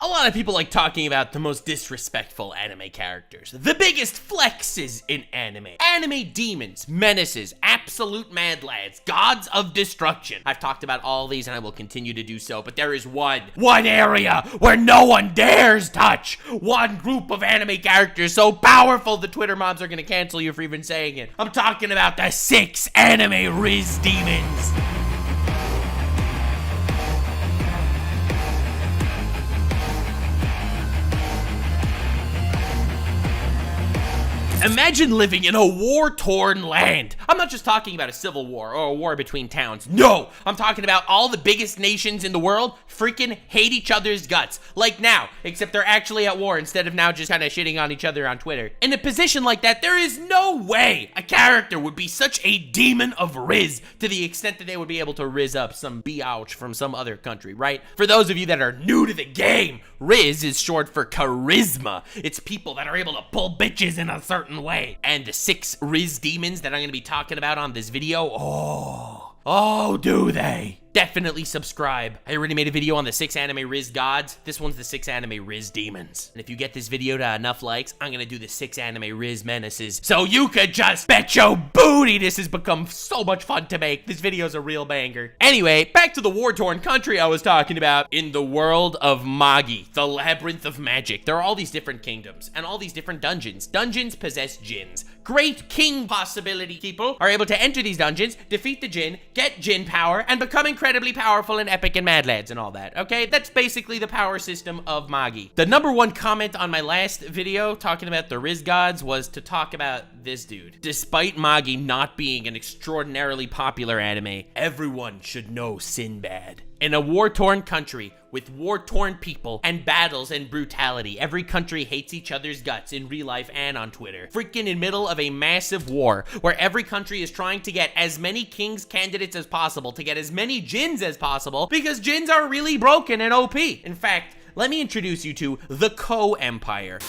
A lot of people like talking about the most disrespectful anime characters, the biggest flexes in anime demons, menaces, absolute mad lads, gods of destruction. I've talked about all these and I will continue to do so, but there is one area where no one dares touch. One group of anime characters so powerful the Twitter mobs are gonna cancel you for even saying it. I'm talking about the 6 anime Rizz demons. Imagine living in a war-torn land. I'm not just talking about a civil war or a war between towns. No, I'm talking about all the biggest nations in the world freaking hate each other's guts. Like now, except they're actually at war instead of now just kind of shitting on each other on Twitter. In a position like that, there is no way a character would be such a demon of Rizz to the extent that they would be able to Rizz up some biatch from some other country, right? For those of you that are new to the game, Rizz is short for charisma. It's people that are able to pull bitches in a certain way. And the 6 Rizz demons that I'm going to be talking about on this video, oh, do they? Definitely subscribe. I already made a video on the 6 anime Rizz gods. This one's the 6 anime Rizz demons. And if you get this video to enough likes, I'm gonna do the 6 anime Rizz menaces. So you could just bet your booty this has become so much fun to make. This video's a real banger. Anyway, back to the war-torn country I was talking about. In the world of Magi, the labyrinth of magic, there are all these different kingdoms and all these different dungeons. Dungeons possess djinns. Great king possibility people are able to enter these dungeons, defeat the djinn, get djinn power, and become incredibly powerful and epic and mad lads and all that, okay? That's basically the power system of Magi. The #1 comment on my last video talking about the Rizz gods was to talk about this dude. Despite Magi not being an extraordinarily popular anime, everyone should know Sinbad. In a war-torn country with war-torn people and battles and brutality, every country hates each other's guts in real life and on Twitter. Freaking in middle of a massive war where every country is trying to get as many kings candidates as possible to get as many djinns as possible because djinns are really broken and OP. In fact, let me introduce you to the CoEmpire.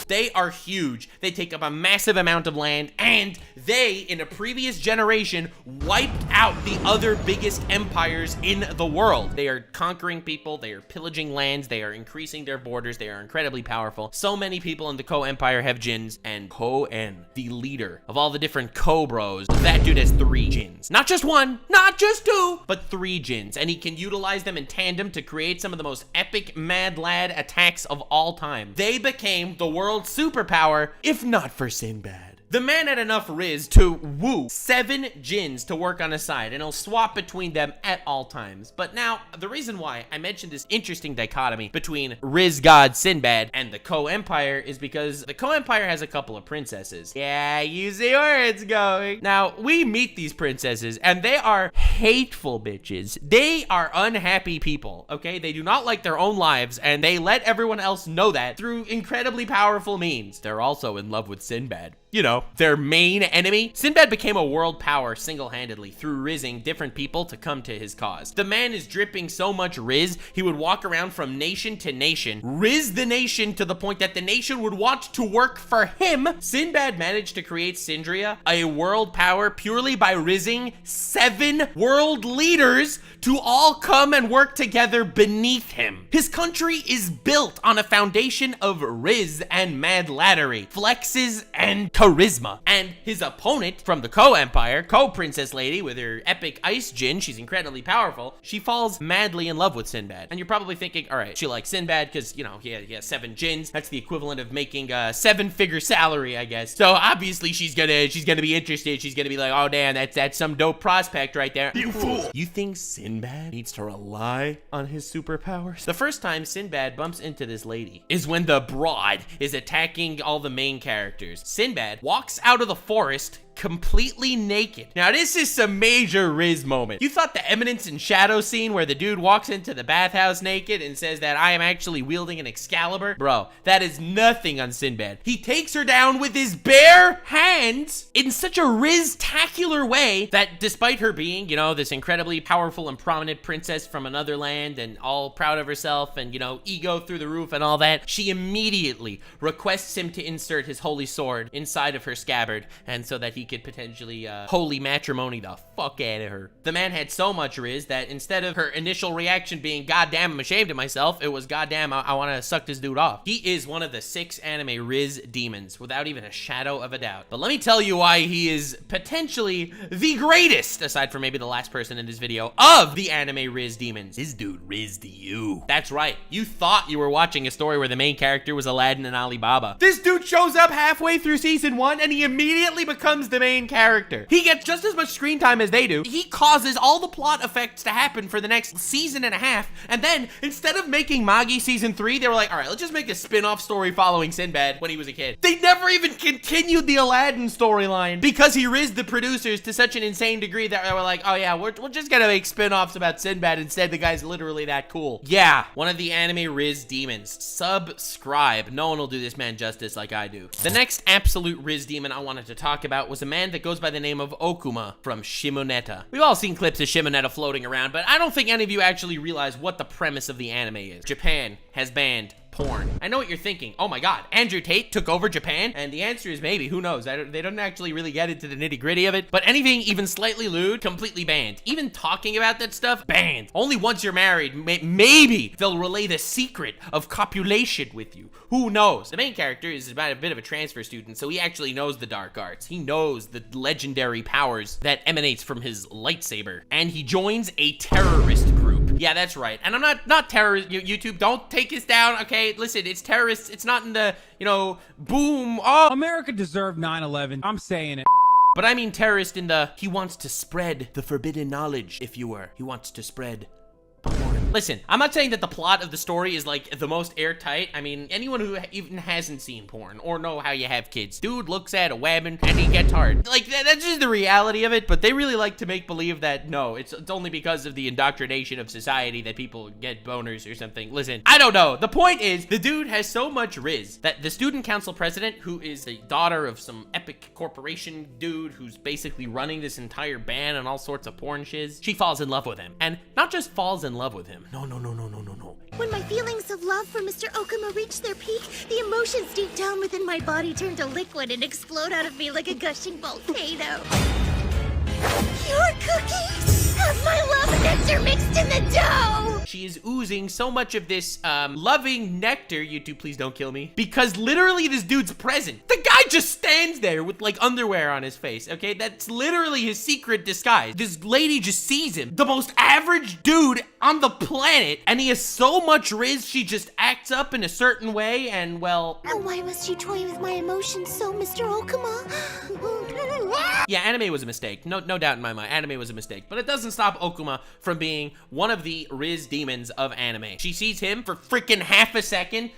They are huge. They take up a massive amount of land, and they, in a previous generation, wiped out the other biggest empires in the world. They are conquering people, they are pillaging lands, they are increasing their borders, they are incredibly powerful. So many people in the CoEmpire have djinns, and Ko-En, the leader of all the different Ko-Bros, that dude has 3 djinns. Not just 1, not just 2, but 3 djinns, and he can utilize them in tandem to create some of the most epic mad lad attacks of all time. They became the world's superpower, if not for Sinbad. The man had enough Rizz to woo 7 djinns to work on his side, and he'll swap between them at all times. But now, the reason why I mentioned this interesting dichotomy between Rizz god Sinbad and the CoEmpire is because the CoEmpire has a couple of princesses. Yeah, you see where it's going. Now, we meet these princesses, and they are hateful bitches. They are unhappy people, okay? They do not like their own lives, and they let everyone else know that through incredibly powerful means. They're also in love with Sinbad. You know, their main enemy. Sinbad became a world power single-handedly through rizzing different people to come to his cause. The man is dripping so much Rizz, he would walk around from nation to nation, Rizz the nation to the point that the nation would want to work for him. Sinbad managed to create Sindria, a world power, purely by rizzing 7 world leaders to all come and work together beneath him. His country is built on a foundation of Rizz and mad laddery, flexes and charisma. And his opponent from the CoEmpire, Co-Princess Lady with her epic ice djinn, she's incredibly powerful, she falls madly in love with Sinbad. And you're probably thinking, all right, she likes Sinbad because, you know, he has 7 djinns. That's the equivalent of making a 7-figure salary, I guess. So obviously she's gonna be interested. She's gonna be like, oh damn, that's some dope prospect right there. You fool! You think Sinbad needs to rely on his superpowers? The first time Sinbad bumps into this lady is when the broad is attacking all the main characters. Sinbad walks out of the forest completely naked. Now, this is some major Rizz moment. You thought the Eminence in Shadow scene where the dude walks into the bathhouse naked and says that I am actually wielding an Excalibur? Bro, that is nothing on Sinbad. He takes her down with his bare hands in such a Rizz-tacular way that despite her being, you know, this incredibly powerful and prominent princess from another land and all proud of herself and, you know, ego through the roof and all that, she immediately requests him to insert his holy sword inside of her scabbard and so that he he could potentially holy matrimony the fuck out of her. The man had so much Rizz that instead of her initial reaction being, goddamn, I'm ashamed of myself, it was, goddamn, I want to suck this dude off. He is one of the 6 anime Rizz demons, without even a shadow of a doubt. But let me tell you why he is potentially the greatest, aside from maybe the last person in this video, of the anime Rizz demons. This dude Rizz to you. That's right. You thought you were watching a story where the main character was Aladdin and Alibaba. This dude shows up halfway through season 1 and he immediately becomes the main character. He gets just as much screen time as they do. He causes all the plot effects to happen for the next season and a half. And then instead of making Magi season 3, they were like, all right, let's just make a spin-off story following Sinbad when he was a kid. They never even continued the Aladdin storyline because he rizzed the producers to such an insane degree that they were like, oh yeah, we're just gonna make spin-offs about Sinbad instead. The guy's literally that cool. Yeah, one of the anime Rizz demons. Subscribe. No one will do this man justice like I do. The next absolute Rizz demon I wanted to talk about was a man that goes by the name of Okuma from Shimoneta. We've all seen clips of Shimoneta floating around, but I don't think any of you actually realize what the premise of the anime is. Japan has banned porn. I know what you're thinking. Oh my god, Andrew Tate took over Japan? And the answer is maybe. Who knows? They don't actually really get into the nitty-gritty of it. But anything even slightly lewd, completely banned. Even talking about that stuff, banned. Only once you're married, maybe they'll relay the secret of copulation with you. Who knows? The main character is about a bit of a transfer student, so he actually knows the dark arts. He knows the legendary powers that emanates from his lightsaber. And he joins a terrorist group. Yeah, that's right. And I'm not terrorist. YouTube, don't take us down, okay? Listen, it's terrorists. It's not in the, you know, boom. Oh, America deserved 9/11. I'm saying it. But I mean terrorist in the, he wants to spread the forbidden knowledge, if you were. He wants to spread porn. Listen, I'm not saying that the plot of the story is like the most airtight. I mean, anyone who even hasn't seen porn or know how you have kids, dude looks at a woman and he gets hard. Like, that's just the reality of it, but they really like to make believe that, no, it's only because of the indoctrination of society that people get boners or something. Listen, I don't know. The point is, the dude has so much Rizz that the student council president, who is the daughter of some epic corporation dude who's basically running this entire ban on all sorts of porn shiz, she falls in love with him. And not just falls in love with him. No. When my feelings of love for Mr. Okuma reach their peak, the emotions deep down within my body turn to liquid and explode out of me like a gushing volcano. Your cookies have my love nectar mixed in the dough! She is oozing so much of this loving nectar. YouTube, please don't kill me. Because literally this dude's present. The guy just stands there with like underwear on his face, okay? That's literally his secret disguise. This lady just sees him. The most average dude on the planet. And he has so much Rizz, she just acts up in a certain way and, well... Oh, why must you toy with my emotions so, Mr. Okuma? Yeah, anime was a mistake. No doubt in my mind. Anime was a mistake. But it doesn't stop Okuma from being one of the Rizz demons of anime. She sees him for freaking half a second.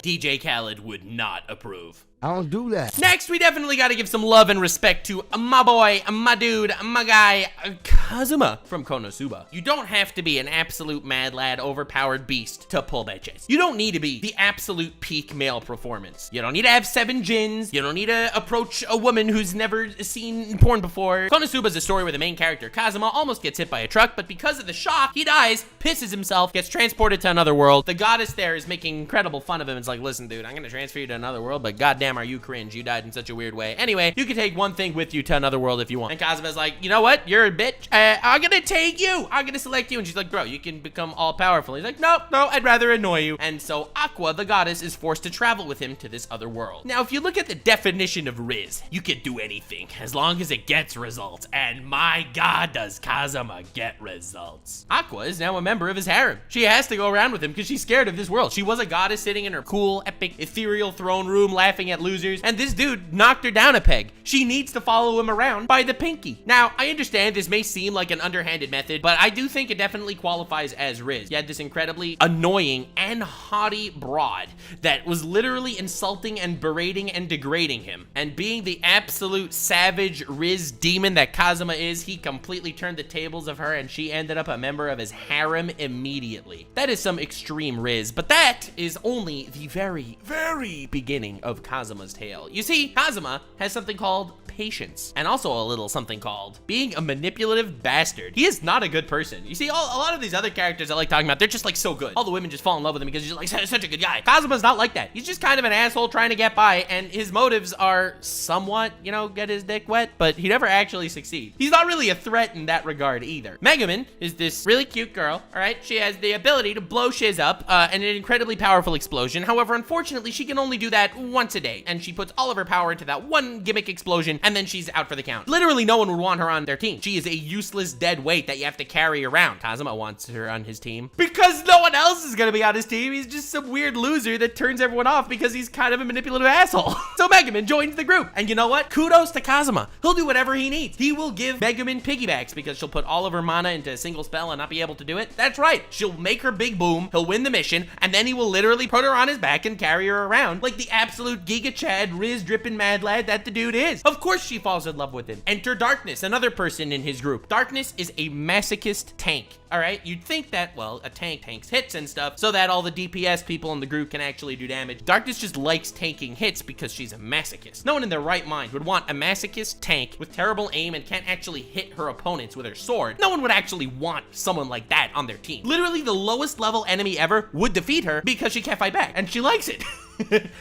DJ Khaled would not approve. I don't do that. Next, we definitely got to give some love and respect to my boy, my dude, my guy, Kazuma from Konosuba. You don't have to be an absolute mad lad, overpowered beast to pull bitches. You don't need to be the absolute peak male performance. You don't need to have 7 gins. You don't need to approach a woman who's never seen porn before. Konosuba's a story where the main character, Kazuma, almost gets hit by a truck, but because of the shock, he dies, pisses himself, gets transported to another world. The goddess there is making incredible fun of him. It's like, listen, dude, I'm gonna transfer you to another world, but goddamn, are you cringe? You died in such a weird way. Anyway, you can take one thing with you to another world if you want. And Kazuma's like, you know what? You're a bitch. I'm gonna take you. I'm gonna select you. And she's like, bro, you can become all powerful. He's like, no, I'd rather annoy you. And so Aqua, the goddess, is forced to travel with him to this other world. Now, if you look at the definition of Rizz, you can do anything as long as it gets results. And my god, does Kazuma get results. Aqua is now a member of his harem. She has to go around with him because she's scared of this world. She was a goddess sitting in her cool, epic, ethereal throne room laughing at losers. And this dude knocked her down a peg. She needs to follow him around by the pinky. Now, I understand this may seem like an underhanded method, but I do think it definitely qualifies as Rizz. You had this incredibly annoying and haughty broad that was literally insulting and berating and degrading him. And being the absolute savage Rizz demon that Kazuma is, he completely turned the tables of her and she ended up a member of his harem immediately. That is some extreme Rizz, but that is only the very, very beginning of Kazuma's tale. You see, Kazuma has something called patience, and also a little something called being a manipulative absolute bastard. He is not a good person. You see, a lot of these other characters I like talking about, they're just like so good. All the women just fall in love with him because he's just like such a good guy. Kazuma's not like that. He's just kind of an asshole trying to get by, and his motives are somewhat, you know, get his dick wet, but he never actually succeeds. He's not really a threat in that regard either. Megumin is this really cute girl, all right? She has the ability to blow shiz up and an incredibly powerful explosion. However, unfortunately, she can only do that once a day, and she puts all of her power into that one gimmick explosion, and then she's out for the count. Literally, no one would want her on their team. She is a useless dead weight that you have to carry around. Kazuma wants her on his team because no one else is gonna be on his team. He's just some weird loser that turns everyone off because he's kind of a manipulative asshole. So Megumin joins the group, and you know what? Kudos to Kazuma. He'll do whatever he needs. He will give Megumin piggybacks because she'll put all of her mana into a single spell and not be able to do it. That's right. She'll make her big boom. He'll win the mission, and then he will literally put her on his back and carry her around like the absolute Giga Chad, Rizz dripping mad lad that the dude is. Of course she falls in love with him. Enter Darkness, another person in his group. Darkness is a masochist tank. All right, you'd think that, well, a tank tanks hits and stuff so that all the DPS people in the group can actually do damage. Darkness just likes tanking hits because she's a masochist. No one in their right mind would want a masochist tank with terrible aim and can't actually hit her opponents with her sword. No one would actually want someone like that on their team. Literally, the lowest level enemy ever would defeat her because she can't fight back, and she likes it.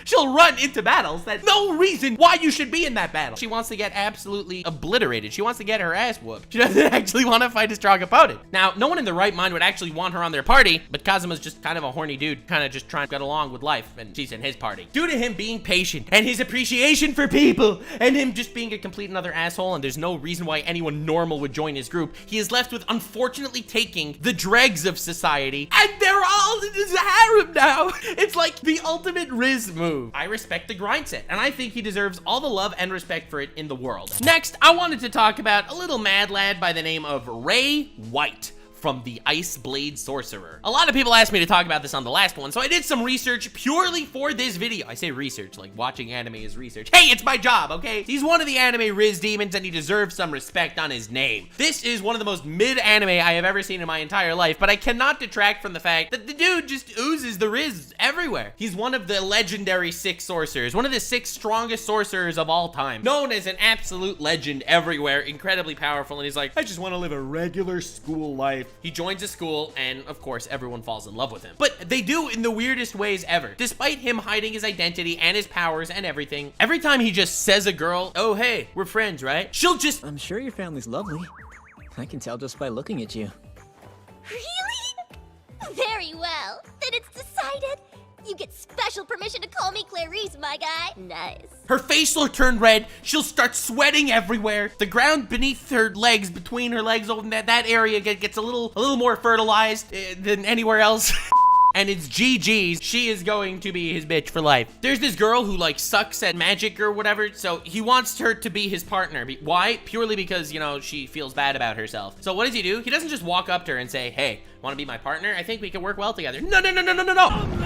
She'll run into battles that no reason why you should be in that battle. She wants to get absolutely obliterated. She wants to get her ass whooped. She doesn't actually want to fight a strong opponent. Now, no one in their right mind would actually want her on their party, but Kazuma's just kind of a horny dude, kind of just trying to get along with life, and she's in his party. Due to him being patient and his appreciation for people and him just being a complete another asshole, and there's no reason why anyone normal would join his group, he is left with unfortunately taking the dregs of society, and they're all in his harem now. It's like the ultimate Rizz move. I respect the grind set, and I think he deserves all the love and respect for it in the world. Next, I wanted to talk about a little mad lad by the name of Ray White from the Ice Blade Sorcerer. A lot of people asked me to talk about this on the last one, so I did some research purely for this video. I say research, like watching anime is research. Hey, it's my job, okay? He's one of the anime Rizz demons, and he deserves some respect on his name. This is one of the most mid anime I have ever seen in my entire life, but I cannot detract from the fact that the dude just oozes the Rizz everywhere. He's one of the legendary 6 sorcerers, one of the 6 strongest sorcerers of all time, known as an absolute legend everywhere, incredibly powerful, and he's like, I just want to live a regular school life. He joins a school, and of course, everyone falls in love with him. But they do in the weirdest ways ever. Despite him hiding his identity and his powers and everything, every time he just says a girl, oh, hey, we're friends, right? She'll just... I'm sure your family's lovely. I can tell just by looking at you. Really? Very well. Then it's decided. You get special permission to call me Clarice, my guy. Nice. Her face will turn red. She'll start sweating everywhere. The ground beneath her legs, between her legs, over that area gets a little more fertilized than anywhere else. And it's GG's. She is going to be his bitch for life. There's this girl who like sucks at magic or whatever, so he wants her to be his partner. Why? Purely because, you know, she feels bad about herself. So what does he do? He doesn't just walk up to her and say, hey, want to be my partner? I think we can work well together. No, no, no, no, no, no, no.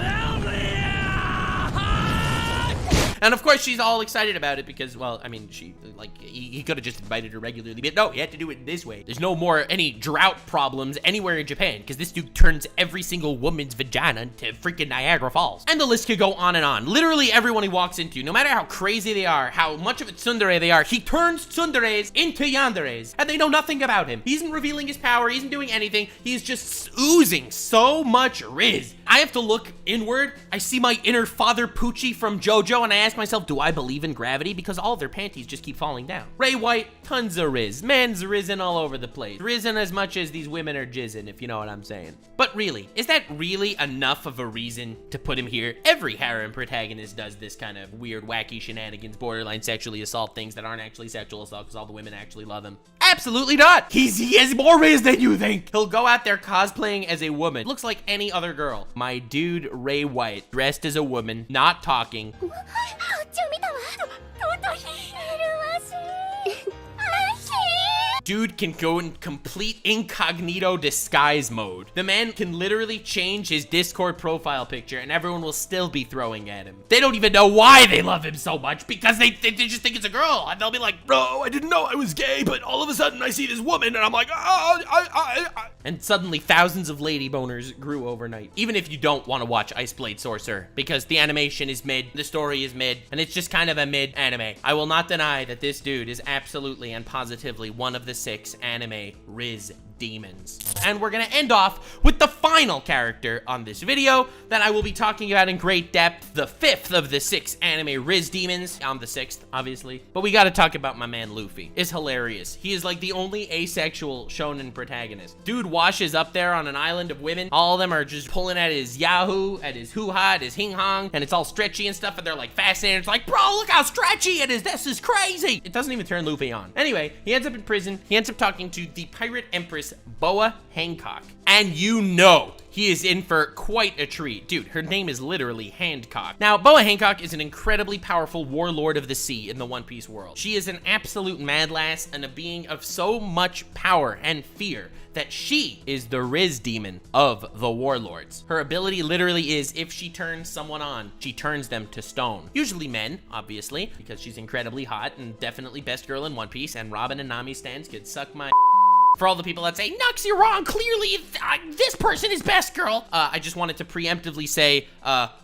And of course, she's all excited about it because, well, I mean, he could have just invited her regularly, but no, he had to do it this way. There's no more any drought problems anywhere in Japan because this dude turns every single woman's vagina into freaking Niagara Falls. And the list could go on and on. Literally everyone he walks into, no matter how crazy they are, how much of a tsundere they are, he turns tsunderes into yanderes, and they know nothing about him. He isn't revealing his power, he isn't doing anything. He's just oozing so much Rizz. I have to look inward. I see my inner Father Poochie from JoJo, and I ask myself, do I believe in gravity? Because all their panties just keep falling down. Ray White, tons of Rizz. Man's risen all over the place. Risen as much as these women are jizzing, if you know what I'm saying. But really, is that really enough of a reason to put him here? Every harem protagonist does this kind of weird, wacky shenanigans, borderline sexually assault things that aren't actually sexual assault because all the women actually love him. Absolutely not. He has more Rizz than you think. He'll go out there cosplaying as a woman. Looks like any other girl. My dude, Ray White, dressed as a woman, not talking. Dude can go in complete incognito disguise mode. The man can literally change his Discord profile picture and everyone will still be throwing at him. They don't even know why they love him so much because they just think it's a girl. And they'll be like, bro, I didn't know I was gay, but all of a sudden I see this woman and I'm like, And suddenly thousands of lady boners grew overnight. Even if you don't want to watch Ice Blade Sorcerer, because the animation is mid, the story is mid, and it's just kind of a mid anime. I will not deny that this dude is absolutely and positively one of the 6 anime Rizz demons. And we're gonna end off with the final character on this video that I will be talking about in great depth, the 5th of the 6 anime Rizz demons. I'm the 6th, obviously. But we gotta talk about my man Luffy. It's hilarious. He is like the only asexual shonen protagonist. Dude washes up there on an island of women. All of them are just pulling at his yahoo, at his hoo-ha, at his hing-hong, and it's all stretchy and stuff, and they're like fascinated. It's like, bro, look how stretchy it is. This is crazy. It doesn't even turn Luffy on. Anyway, he ends up in prison. He ends up talking to the pirate empress Boa Hancock. And you know he is in for quite a treat. Dude, her name is literally Hancock. Now, Boa Hancock is an incredibly powerful warlord of the sea in the One Piece world. She is an absolute mad lass and a being of so much power and fear that she is the Rizz demon of the warlords. Her ability literally is, if she turns someone on, she turns them to stone. Usually men, obviously, because she's incredibly hot and definitely best girl in One Piece, and Robin and Nami stans could suck my For all the people that say, Nux, you're wrong, clearly this person is best girl. I just wanted to preemptively say,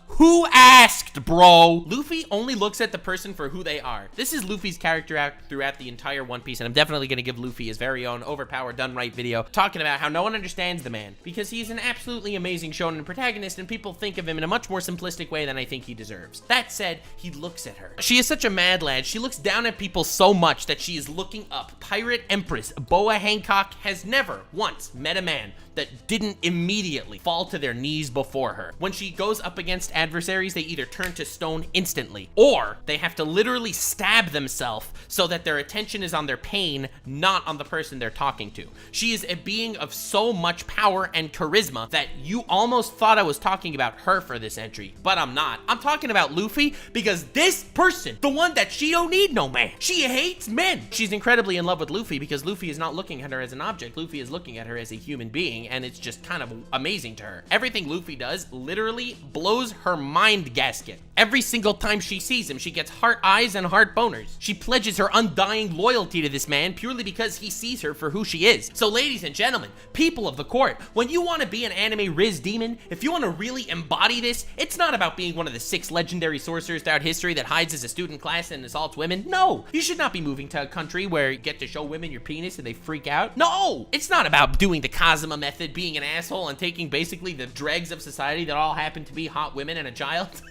who asked, bro? Luffy only looks at the person for who they are. This is Luffy's character act throughout the entire One Piece, and I'm definitely gonna give Luffy his very own overpowered, done right video, talking about how no one understands the man, because he's an absolutely amazing shonen protagonist, and people think of him in a much more simplistic way than I think he deserves. That said, he looks at her. She is such a mad lad. She looks down at people so much that she is looking up. Pirate Empress Boa Hancock has never once met a man that didn't immediately fall to their knees before her. When she goes up against adversaries, they either turn to stone instantly, or they have to literally stab themselves so that their attention is on their pain, not on the person they're talking to. She is a being of so much power and charisma that you almost thought I was talking about her for this entry, but I'm not. I'm talking about Luffy because this person, the one that she don't need no man, she hates men. She's incredibly in love with Luffy because Luffy is not looking at her as an object. Luffy is looking at her as a human being, and it's just kind of amazing to her. Everything Luffy does literally blows her mind gasket. Every single time she sees him, she gets heart eyes and heart boners. She pledges her undying loyalty to this man purely because he sees her for who she is. So ladies and gentlemen, people of the court, when you want to be an anime Rizz demon, if you want to really embody this, it's not about being one of the 6 legendary sorcerers throughout history that hides as a student class and assaults women. No, you should not be moving to a country where you get to show women your penis and they freak out. No, it's not about doing the Kazuma method, being an asshole and taking basically the dregs of society that all happen to be hot women and a child.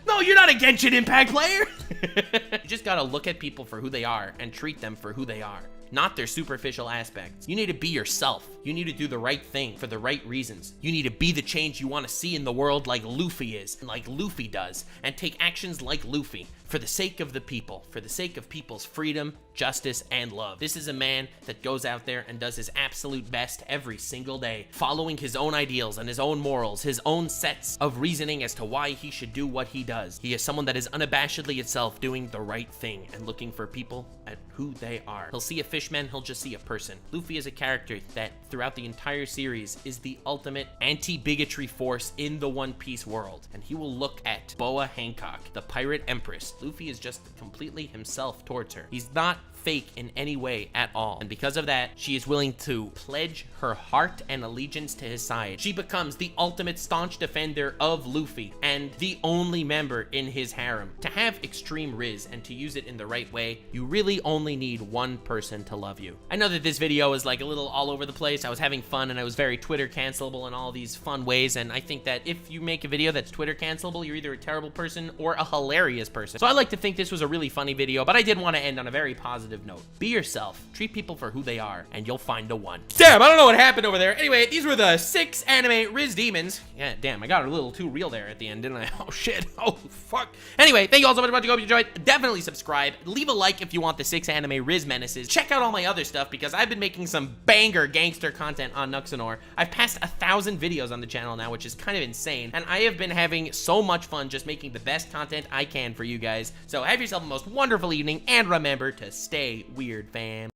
No, you're not a Genshin Impact player. You just gotta look at people for who they are and treat them for who they are, not their superficial aspects. You need to be yourself. You need to do the right thing for the right reasons. You need to be the change you want to see in the world like Luffy is, and like Luffy does, and take actions like Luffy for the sake of the people, for the sake of people's freedom, justice, and love. This is a man that goes out there and does his absolute best every single day, following his own ideals and his own morals, his own sets of reasoning as to why he should do what he does. He is someone that is unabashedly itself doing the right thing and looking for people at who they are. He'll see a fishman, he'll just see a person. Luffy is a character that throughout the entire series is the ultimate anti-bigotry force in the One Piece world, and he will look at Boa Hancock, the pirate empress. Luffy is just completely himself towards her. He's not fake in any way at all, and because of that, she is willing to pledge her heart and allegiance to his side. She becomes the ultimate staunch defender of Luffy and the only member in his harem. To have extreme Rizz and to use it in the right way, you really only need one person to love you. I know that this video is like a little all over the place. I was having fun and I was very Twitter cancelable in all these fun ways, and I think that if you make a video that's Twitter cancelable, you're either a terrible person or a hilarious person. So I like to think this was a really funny video, but I did want to end on a very positive note. Be yourself, treat people for who they are, and you'll find a one. Damn, I don't know what happened over there. Anyway, these were the 6 anime Rizz demons. Yeah, damn, I got a little too real there at the end, didn't I? Oh shit, oh fuck. Anyway, thank you all so much for watching. Hope you enjoyed. Definitely subscribe, leave a like if you want the 6 anime Rizz menaces. Check out all my other stuff because I've been making some banger gangster content on Nuxanor. I've passed 1,000 videos on the channel now, which is kind of insane, and I have been having so much fun just making the best content I can for you guys. So have yourself a most wonderful evening, and remember to stay weird, fam.